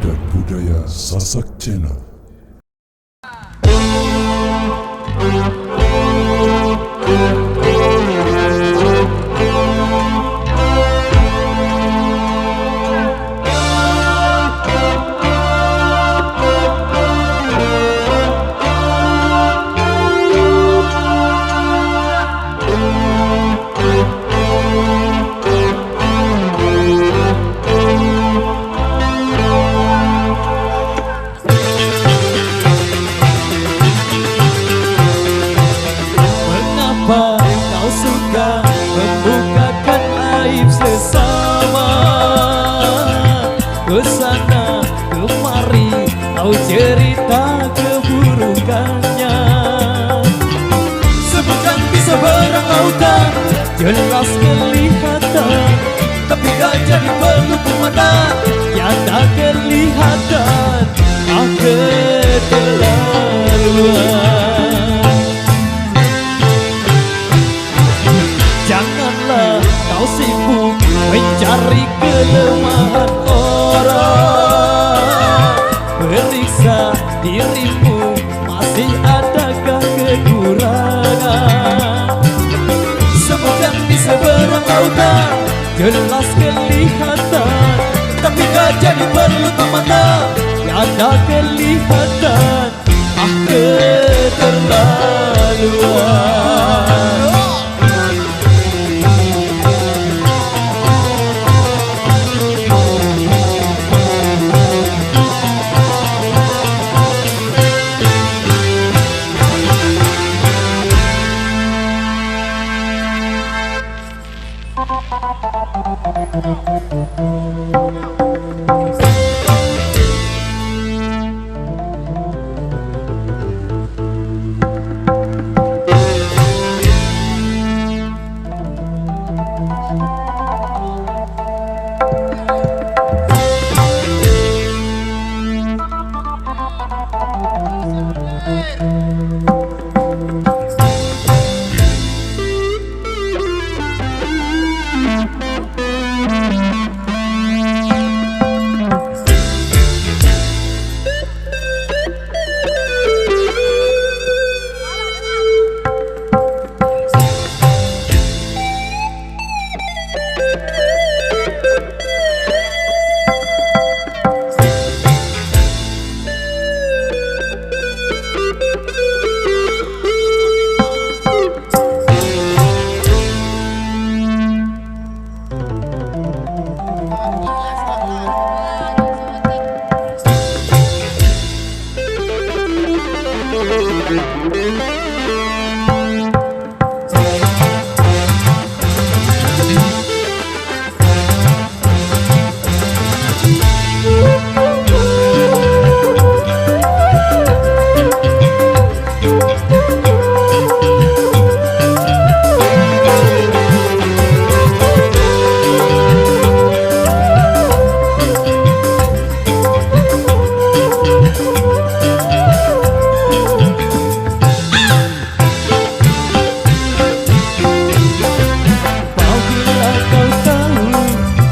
Adat Budaya Sasak Channel. Kau suka membukakan aib sesama, kesana kemari kau cerita keburukannya. Sebutkan bisa berang lautan, jelas kelihatan, tapi gak jadi peluk mata, tiada kelihatan. Keterlaluan. Janganlah kau sibuk mencari kelemahan orang, periksa dirimu, masih adakah kekurangan. Sebutkan di seberang lautan, jelas kelihatan, tapi gak jadi berlutut mata, tiada kelihatan. Keterlaluan.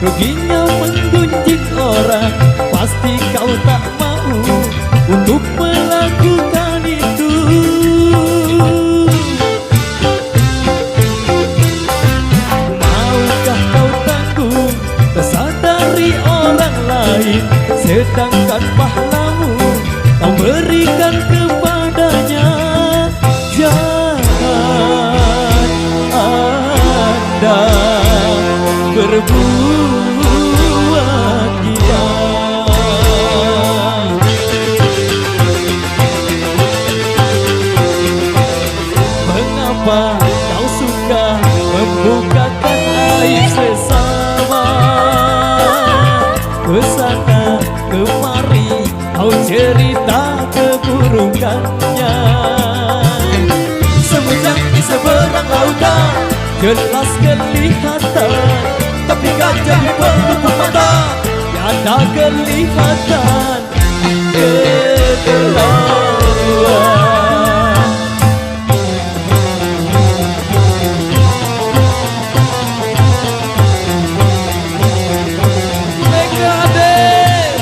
Ruginya menggunjing orang, pasti kau tak mau untuk melakukan itu. Maukah kau tanggung kesadari orang lain, sedangkan pahlamu kau berikan kepadanya? Jangan Anda berbuat gila. Mengapa kau suka membukakan aib sesama, kesana kemari kau cerita keburukannya. Semenjak di seberang lautan, jelas kelihatan, tapi gak jadi pelupuk mata, tiada kelihatan. Keterlaluan. Megadeth.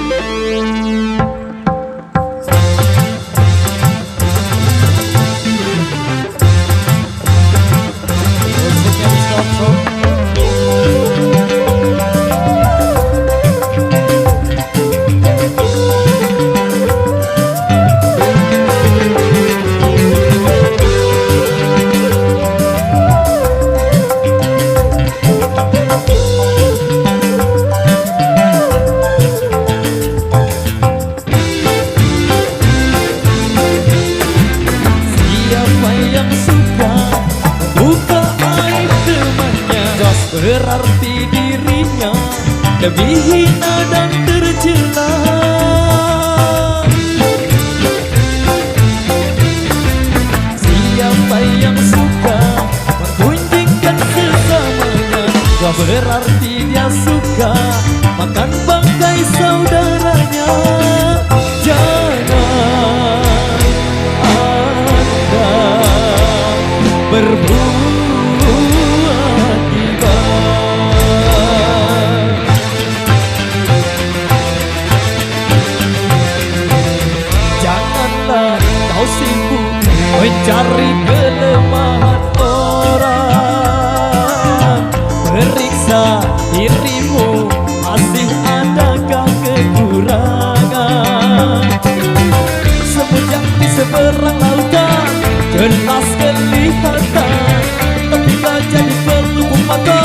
Musiknya di stop. Siapa yang suka buka aib temannya, berarti dirinya lebih hina dan tercela. Siapa yang suka menggunjingkan sesamanya, berarti dia suka makan bangkai saudaranya. Jangan Anda berbuat iba. Janganlah kau sibuk mencari kelemahan orang. Periksa dirimu, masih adakah kekurangan? Semenjak di seberang lautan jelas kelihatan, tapi gajah di pelupuk mata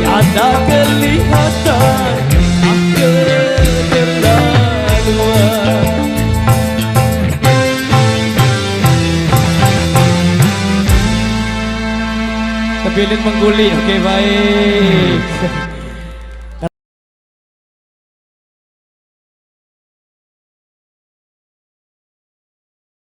tiada kelihatan. Keterlaluan. Kepilih mengguli, oke baik.